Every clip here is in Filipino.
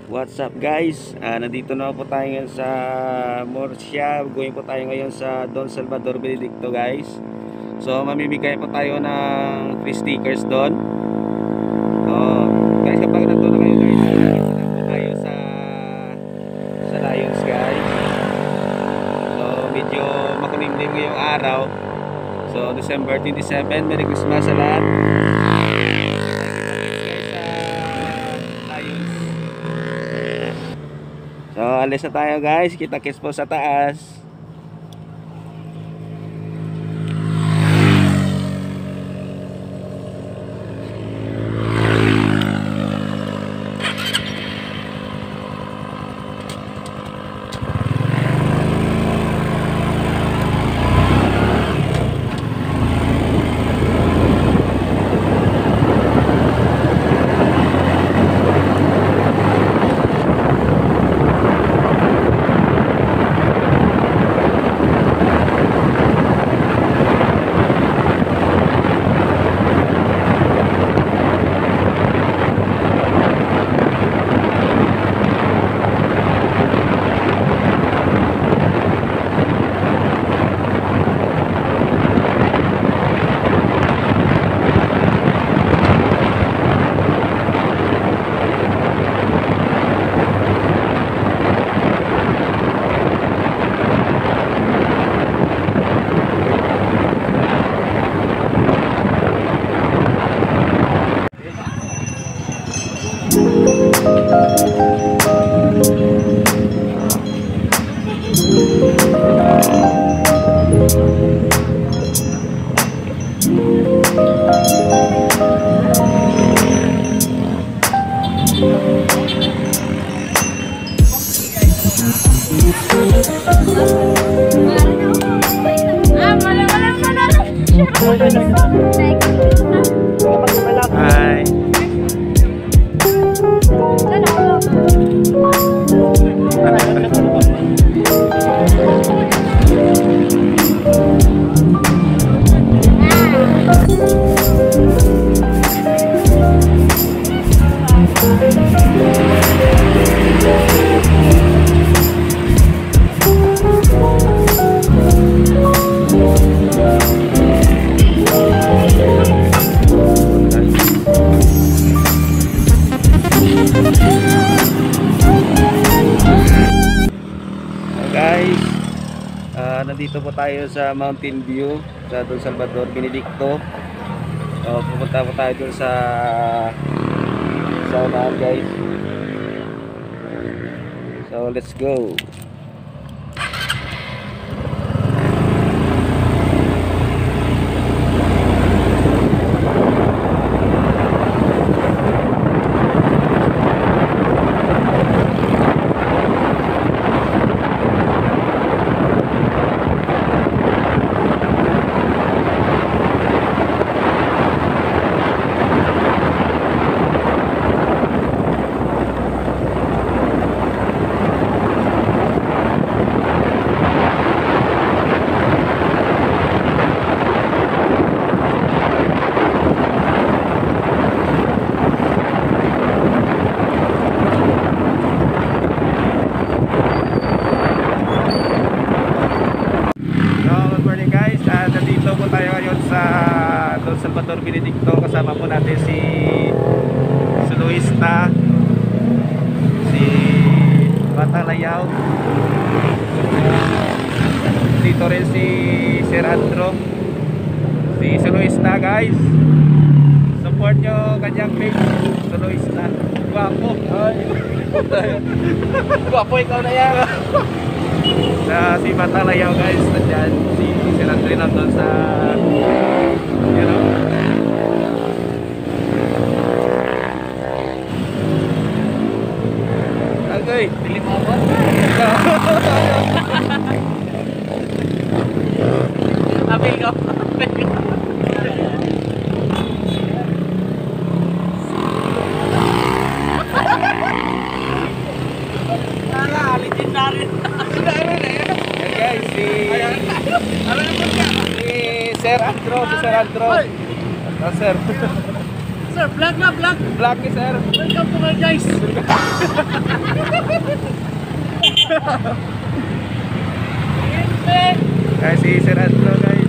What's up guys? Nandito na po tayo ngayon sa Murcia. Going po tayo ngayon sa Don Salvador Benedicto guys. So mamimigay po tayo ng free stickers doon. Guys, kapag nandun na kayo guys, po tayo sa Lions guys. So medyo makulimlim ngayong araw. So December 27, Merry Christmas sa lahat. So alis na tayo guys, kita-kits po sa taas. Hi. Guys, nandito po tayo sa Mountain View sa Don Salvador Benedicto. Pupunta po tayo dun sa unahan guys. So let's go. Don Salvador Benedicto, kasama po natin si Luista, si Bata Layaw, dito rin si Sir Andro, si Luista guys. Support nyo kanyang page, Luista. Guwapo. Guwapo ikaw na yan. Si Bata Layaw guys, nandyan si Sir Andro nandun sa okay, pilih mo ako. Apil ko. Alitin na rin. Guys, si Sir Andro. Sir. sir. Vlog na, vlog. Vlog ni sir. Welcome to my guys. Guys, si Sir Astro guys.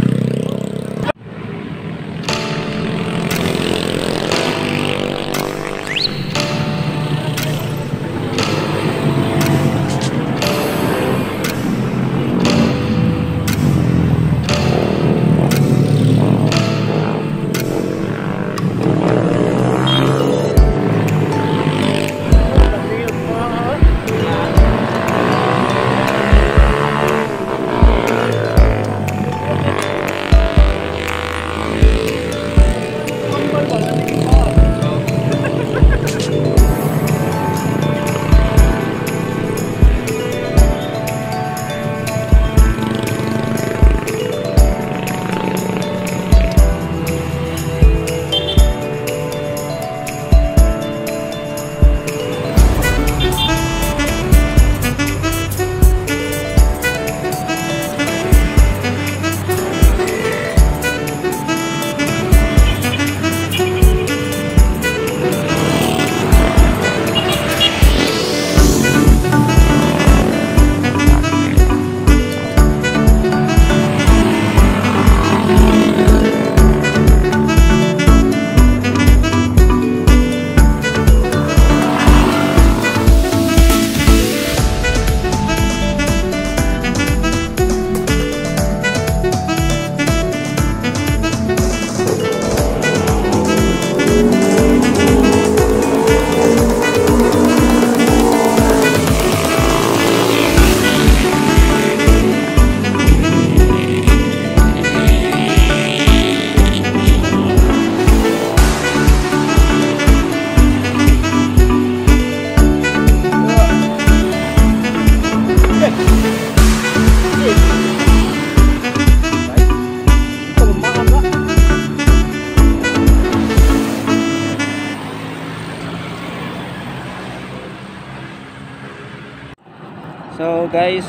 So guys,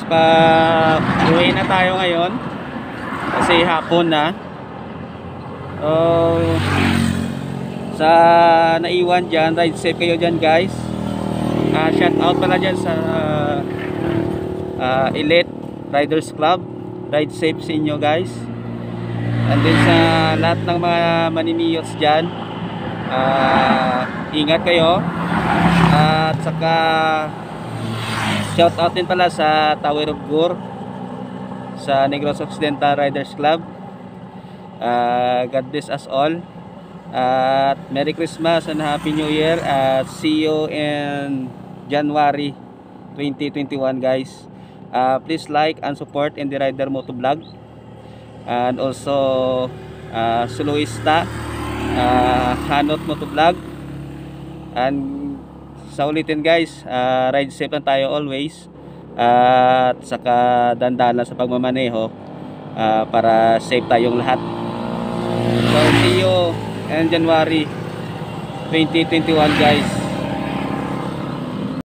uwi na tayo ngayon kasi hapon na. Sa naiwan dyan, ride safe kayo dyan guys. Shout out pala dyan sa Elite Riders Club. Ride safe sa inyo guys. And then sa lahat ng mga maniniyots dyan, ingat kayo. At saka shout out din pala sa Tower of Gur, sa Negros Occidental Riders Club. God bless us all. At Merry Christmas and Happy New Year. See you in January 2021 guys. Please like and support in the Rider Motovlog. And also Soloista, Hanot Motovlog. And sa ulitin guys, ride safe lang tayo always. At saka dandahan lang sa pagmamaneho para safe tayong lahat. So see you in January 2021 guys.